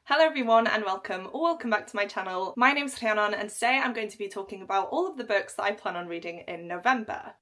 Hello everyone and welcome or welcome back to my channel. My name's Rhiannon and today I'm going to be talking about all of the books that I plan on reading in November.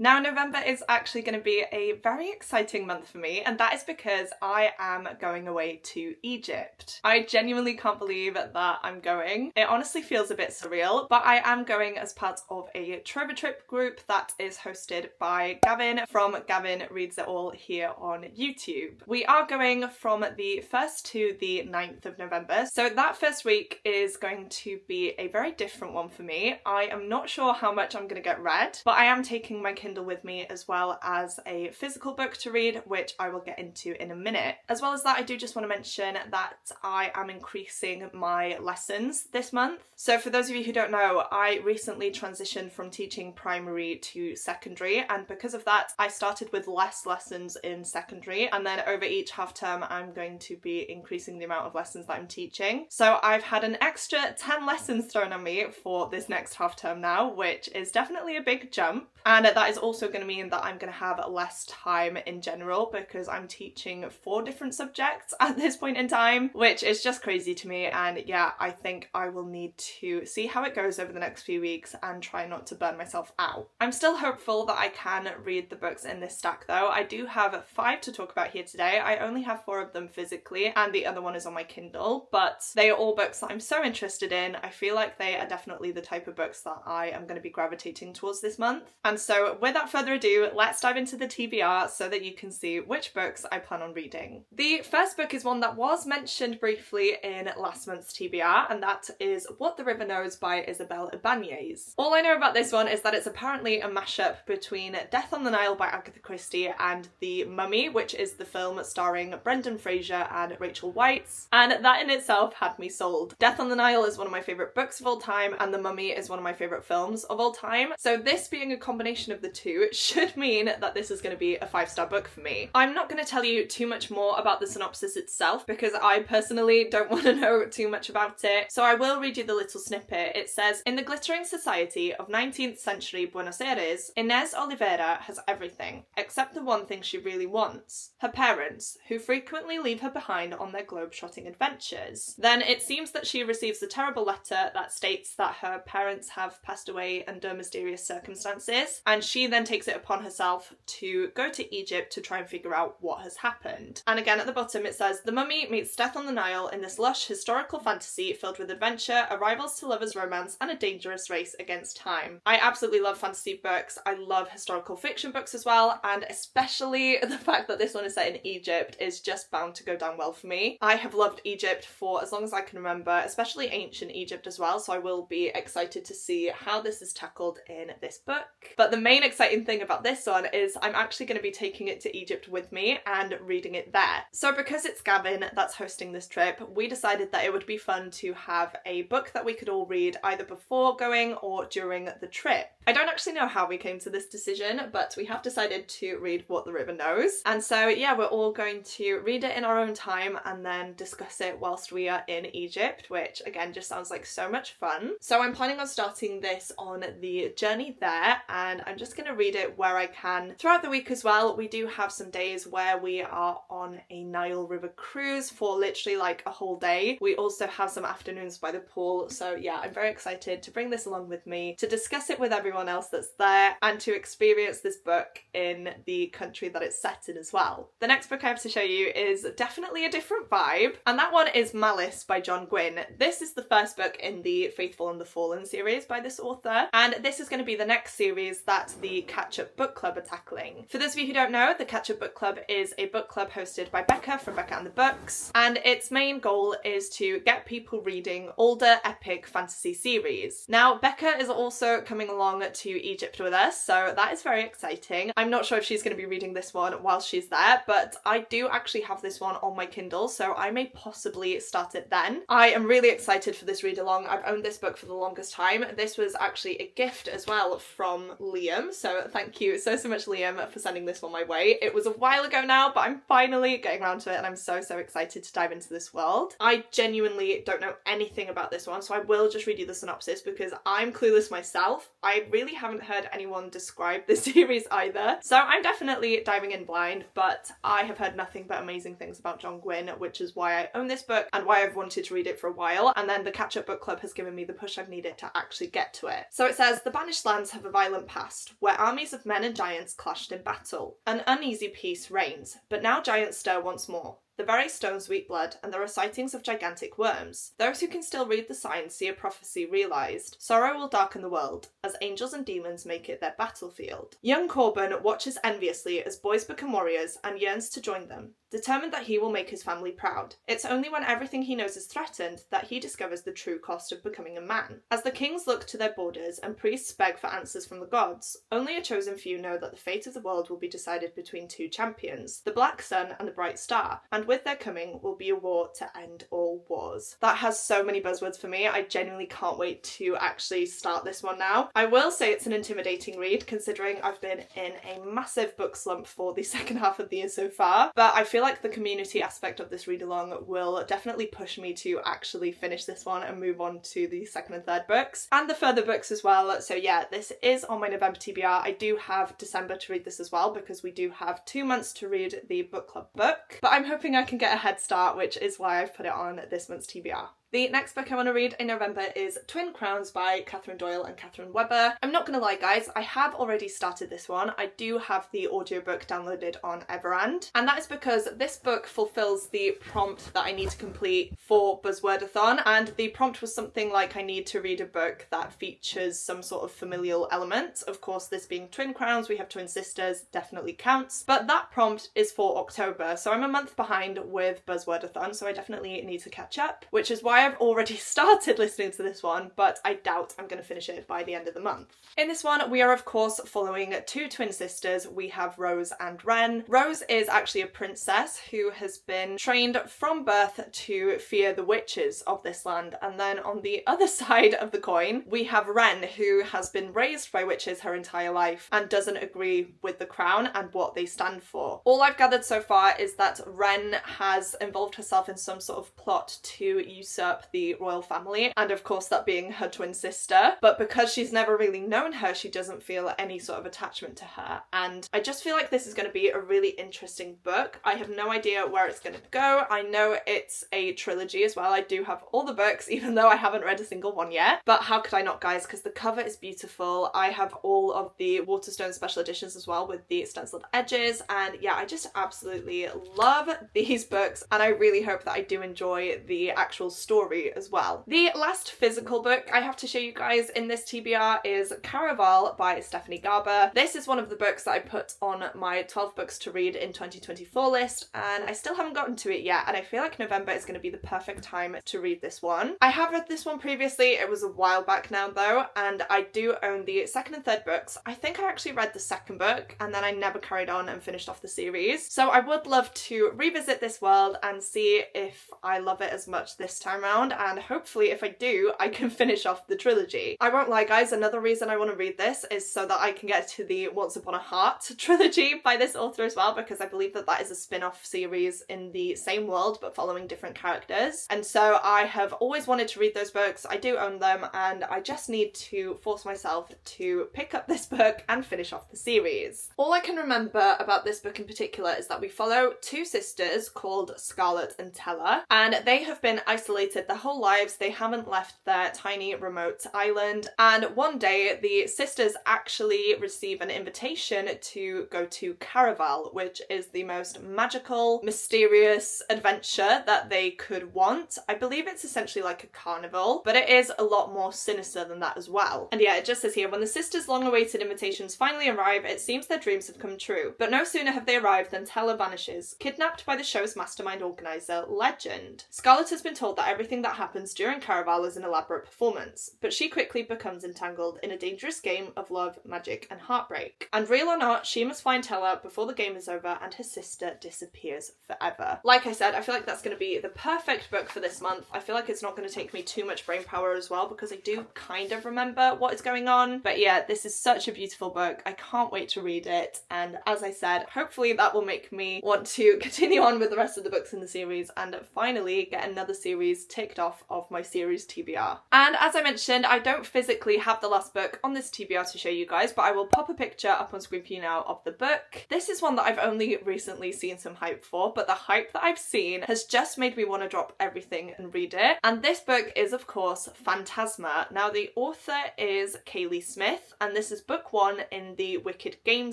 Now, November is actually going to be a very exciting month for me, and that is because I am going away to Egypt. I genuinely can't believe that I'm going. It honestly feels a bit surreal, but I am going as part of a Trova Trip group that is hosted by Gavin from Gavin Reads It All here on YouTube. We are going from the 1st to the 9th of November, so that first week is going to be a very different one for me. I am not sure how much I'm going to get read, but I am taking my Kindle with me as well as a physical book to read, which I will get into in a minute. As well as that, I do just want to mention that I am increasing my lessons this month. So for those of you who don't know, I recently transitioned from teaching primary to secondary, and because of that I started with less lessons in secondary, and then over each half term I'm going to be increasing the amount of lessons that I'm teaching. So I've had an extra 10 lessons thrown on me for this next half term now, which is definitely a big jump, and that is also going to mean that I'm going to have less time in general because I'm teaching 4 different subjects at this point in time, which is just crazy to me. And yeah, I think I will need to see how it goes over the next few weeks and try not to burn myself out. I'm still hopeful that I can read the books in this stack though. I do have 5 to talk about here today. I only have 4 of them physically and the other one is on my Kindle, but they are all books that I'm so interested in. I feel like they are definitely the type of books that I am going to be gravitating towards this month. And so without further ado, let's dive into the TBR so that you can see which books I plan on reading. The first book is one that was mentioned briefly in last month's TBR, and that is What the River Knows by Isabel Ibanez. All I know about this one is that it's apparently a mashup between Death on the Nile by Agatha Christie and The Mummy, which is the film starring Brendan Fraser and Rachel Weisz, and that in itself had me sold. Death on the Nile is one of my favourite books of all time, and The Mummy is one of my favourite films of all time, so this being a combination of the two should mean that this is going to be a 5-star book for me. I'm not going to tell you too much more about the synopsis itself because I personally don't want to know too much about it, so I will read you the little snippet. It says, "In the glittering society of 19th century Buenos Aires, Inez Oliveira has everything, except the one thing she really wants: her parents, who frequently leave her behind on their globe-trotting adventures. Then it seems that she receives a terrible letter that states that her parents have passed away under mysterious circumstances, and she then takes it upon herself to go to Egypt to try and figure out what has happened." And again at the bottom it says, "The Mummy meets Death on the Nile in this lush historical fantasy filled with adventure, a rivals to lovers romance, and a dangerous race against time." I absolutely love fantasy books. I love historical fiction books as well, and especially the fact that this one is set in Egypt is just bound to go down well for me. I have loved Egypt for as long as I can remember, especially ancient Egypt as well, so I will be excited to see how this is tackled in this book. But the main exciting thing about this one is I'm actually going to be taking it to Egypt with me and reading it there. So because it's Gavin that's hosting this trip, we decided that it would be fun to have a book that we could all read either before going or during the trip. I don't actually know how we came to this decision, but we have decided to read What the River Knows. And so yeah, we're all going to read it in our own time and then discuss it whilst we are in Egypt, which again just sounds like so much fun. So I'm planning on starting this on the journey there, and I'm just going to read it where I can throughout the week as well. We do have some days where we are on a Nile River cruise for literally like a whole day. We also have some afternoons by the pool, so yeah, I'm very excited to bring this along with me, to discuss it with everyone else that's there, and to experience this book in the country that it's set in as well. The next book I have to show you is definitely a different vibe, and that one is Malice by John Gwynne. This is the first book in the Faithful and the Fallen series by this author, and this is going to be the next series that the Catch-Up Book Club are tackling. For those of you who don't know, the Catch-Up Book Club is a book club hosted by Becca from Becca and the Books, and its main goal is to get people reading older epic fantasy series. Now, Becca is also coming along to Egypt with us, so that is very exciting. I'm not sure if she's going to be reading this one while she's there, but I do actually have this one on my Kindle, so I may possibly start it then. I am really excited for this read along. I've owned this book for the longest time. This was actually a gift as well from Liam. So thank you so much, Liam, for sending this one my way. It was a while ago now, but I'm finally getting around to it and I'm so excited to dive into this world. I genuinely don't know anything about this one, so I will just read you the synopsis because I'm clueless myself. I really haven't heard anyone describe this series either. So I'm definitely diving in blind, but I have heard nothing but amazing things about John Gwynne, which is why I own this book and why I've wanted to read it for a while. And then the Catch-Up Book Club has given me the push I've needed to actually get to it. So it says, the banished lands have a violent past, where armies of men and giants clashed in battle. An uneasy peace reigns, but now giants stir once more. The very stones weep blood, and there are sightings of gigantic worms. Those who can still read the signs see a prophecy realised. Sorrow will darken the world, as angels and demons make it their battlefield. Young Corbin watches enviously as boys become warriors and yearns to join them, determined that he will make his family proud. It's only when everything he knows is threatened that he discovers the true cost of becoming a man. As the kings look to their borders and priests beg for answers from the gods, only a chosen few know that the fate of the world will be decided between two champions, the Black Sun and the Bright Star, and with their coming will be a war to end all wars. That has so many buzzwords for me. I genuinely can't wait to actually start this one now. I will say it's an intimidating read considering I've been in a massive book slump for the second half of the year so far, but I feel like the community aspect of this read along will definitely push me to actually finish this one and move on to the second and third books and the further books as well. So yeah, this is on my November TBR. I do have December to read this as well because we do have 2 months to read the book club book, but I'm hoping I can get a head start, which is why I've put it on this month's TBR. The next book I want to read in November is Twin Crowns by Catherine Doyle and Catherine Webber. I'm not going to lie guys, I have already started this one. I do have the audiobook downloaded on Everand, and that is because this book fulfills the prompt that I need to complete for Buzzwordathon, and the prompt was something like I need to read a book that features some sort of familial element. Of course, this being Twin Crowns, we have twin sisters, definitely counts, but that prompt is for October, so I'm a month behind with Buzzwordathon, so I definitely need to catch up, which is why I've already started listening to this one, but I doubt I'm going to finish it by the end of the month. In this one, we are of course following two twin sisters. We have Rose and Wren. Rose is actually a princess who has been trained from birth to fear the witches of this land, and then on the other side of the coin, we have Wren, who has been raised by witches her entire life and doesn't agree with the crown and what they stand for. All I've gathered so far is that Wren has involved herself in some sort of plot to usurp the royal family, and of course that being her twin sister, but because she's never really known her, she doesn't feel any sort of attachment to her, and I just feel like this is going to be a really interesting book. I have no idea where it's going to go. I know it's a trilogy as well. I do have all the books, even though I haven't read a single one yet, but how could I not, guys, because the cover is beautiful. I have all of the Waterstone special editions as well with the stenciled edges, and yeah, I just absolutely love these books, and I really hope that I do enjoy the actual story as well. The last physical book I have to show you guys in this TBR is Caraval by Stephanie Garber. This is one of the books that I put on my 12 books to read in 2024 list, and I still haven't gotten to it yet, and I feel like November is going to be the perfect time to read this one. I have read this one previously. It was a while back now though, and I do own the second and third books. I think I actually read the second book and then I never carried on and finished off the series, so I would love to revisit this world and see if I love it as much this time around, and hopefully if I do, I can finish off the trilogy. I won't lie guys, another reason I want to read this is so that I can get to the Once Upon a Heart trilogy by this author as well, because I believe that that is a spin-off series in the same world but following different characters, and so I have always wanted to read those books. I do own them, and I just need to force myself to pick up this book and finish off the series. All I can remember about this book in particular is that we follow two sisters called Scarlett and Tella, and they have been isolated their whole lives. They haven't left their tiny remote island, and one day the sisters actually receive an invitation to go to Caraval, which is the most magical, mysterious adventure that they could want. I believe it's essentially like a carnival, but it is a lot more sinister than that as well. And yeah, it just says here, when the sisters' long-awaited invitations finally arrive, it seems their dreams have come true. But no sooner have they arrived than Tella vanishes, kidnapped by the show's mastermind organizer, Legend. Scarlett has been told that everything that happens during Caraval is an elaborate performance, but she quickly becomes entangled in a dangerous game of love, magic, and heartbreak. And real or not, she must find Tella before the game is over and her sister disappears forever. Like I said, I feel like that's going to be the perfect book for this month. I feel like it's not going to take me too much brain power as well, because I do kind of remember what is going on. But yeah, this is such a beautiful book. I can't wait to read it. And as I said, hopefully that will make me want to continue on with the rest of the books in the series and finally get another series ticked off of my series TBR. And as I mentioned, I don't physically have the last book on this TBR to show you guys, but I will pop a picture up on screen for you now of the book. This is one that I've only recently seen some hype for, but the hype that I've seen has just made me want to drop everything and read it. And this book is, of course, Fantasma. Now, the author is Kaylee Smith, and this is book 1 in the Wicked Game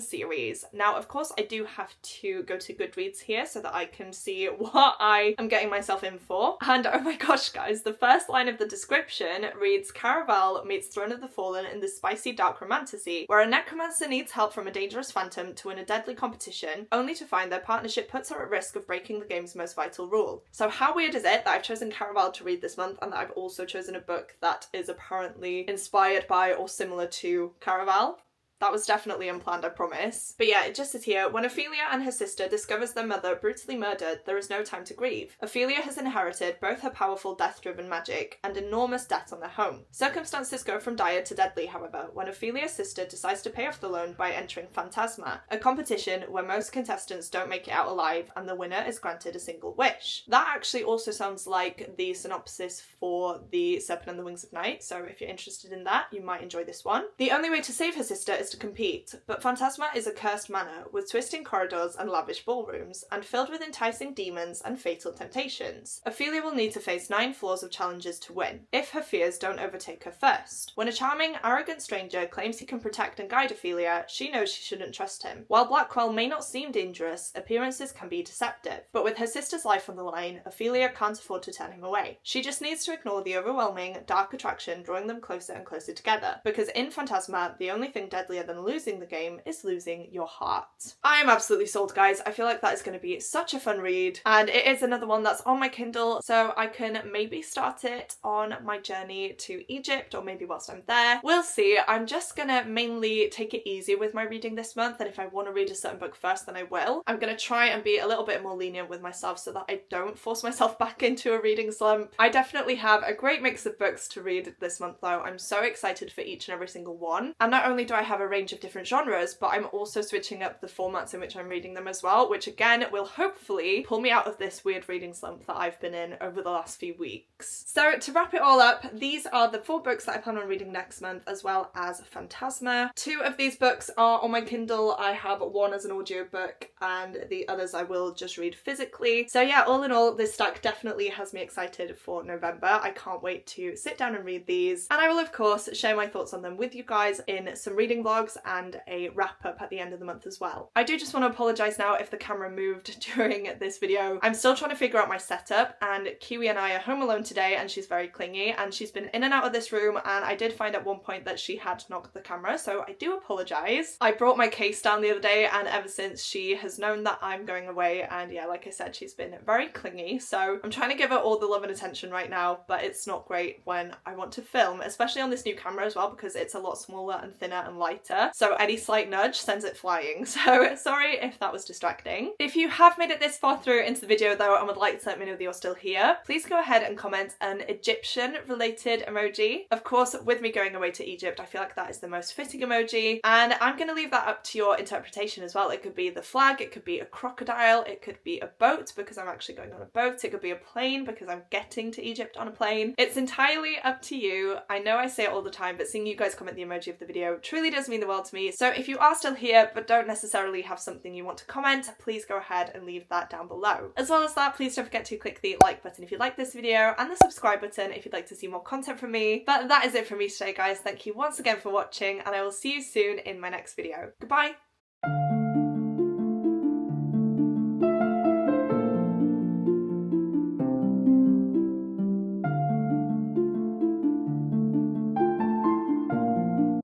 series. Now, of course, I do have to go to Goodreads here so that I can see what I am getting myself in for. And oh my gosh, guys, the first line of the description reads, Caraval meets Throne of the Fallen in the spicy dark romantasy, where a necromancer needs help from a dangerous phantom to win a deadly competition, only to find their partnership puts her at risk of breaking the game's most vital rule. So how weird is it that I've chosen Caraval to read this month and that I've also chosen a book that is apparently inspired by or similar to Caraval? That was definitely unplanned, I promise. But yeah, it just says here, when Ophelia and her sister discovers their mother brutally murdered, there is no time to grieve. Ophelia has inherited both her powerful death-driven magic and enormous debt on their home. Circumstances go from dire to deadly, however, when Ophelia's sister decides to pay off the loan by entering Fantasma, a competition where most contestants don't make it out alive and the winner is granted a single wish. That actually also sounds like the synopsis for The Serpent and the Wings of Night, so if you're interested in that, you might enjoy this one. The only way to save her sister is to compete, but Fantasma is a cursed manor with twisting corridors and lavish ballrooms, and filled with enticing demons and fatal temptations. Ophelia will need to face 9 floors of challenges to win, if her fears don't overtake her first. When a charming, arrogant stranger claims he can protect and guide Ophelia, she knows she shouldn't trust him. While Blackwell may not seem dangerous, appearances can be deceptive, but with her sister's life on the line, Ophelia can't afford to turn him away. She just needs to ignore the overwhelming, dark attraction drawing them closer and closer together, because in Fantasma, the only thing deadlier than losing the game is losing your heart. I am absolutely sold, guys. I feel like that is going to be such a fun read, and it is another one that's on my Kindle, so I can maybe start it on my journey to Egypt, or maybe whilst I'm there. We'll see. I'm just gonna mainly take it easy with my reading this month, and if I want to read a certain book first, then I will. I'm gonna try and be a little bit more lenient with myself so that I don't force myself back into a reading slump. I definitely have a great mix of books to read this month, though. I'm so excited for each and every single one, and not only do I have a range of different genres, but I'm also switching up the formats in which I'm reading them as well, which again will hopefully pull me out of this weird reading slump that I've been in over the last few weeks. So to wrap it all up, these are the 4 books that I plan on reading next month, as well as Fantasma. 2 of these books are on my Kindle. I have one as an audiobook and the others I will just read physically. So yeah, all in all, this stack definitely has me excited for November. I can't wait to sit down and read these, and I will of course share my thoughts on them with you guys in some reading vlogs and a wrap up at the end of the month as well. I do just want to apologise now if the camera moved during this video. I'm still trying to figure out my setup, and Kiwi and I are home alone today, and she's very clingy and she's been in and out of this room, and I did find at one point that she had knocked the camera, so I do apologise. I brought my case down the other day, and ever since she has known that I'm going away, and yeah, like I said, she's been very clingy, so I'm trying to give her all the love and attention right now, but it's not great when I want to film, especially on this new camera as well, because it's a lot smaller and thinner and lighter, so any slight nudge sends it flying, so sorry if that was distracting. If you have made it this far through into the video though and would like to let me know that you're still here, please go ahead and comment an Egyptian related emoji. Of course, with me going away to Egypt, I feel like that is the most fitting emoji, and I'm going to leave that up to your interpretation as well. It could be the flag, it could be a crocodile, it could be a boat because I'm actually going on a boat, it could be a plane because I'm getting to Egypt on a plane. It's entirely up to you. I know I say it all the time, but seeing you guys comment the emoji of the video truly does mean the world to me, so if you are still here but don't necessarily have something you want to comment, please go ahead and leave that down below. As well as that, please don't forget to click the like button if you like this video and the subscribe button if you'd like to see more content from me. But that is it from me today, guys. Thank you once again for watching, and I will see you soon in my next video. Goodbye!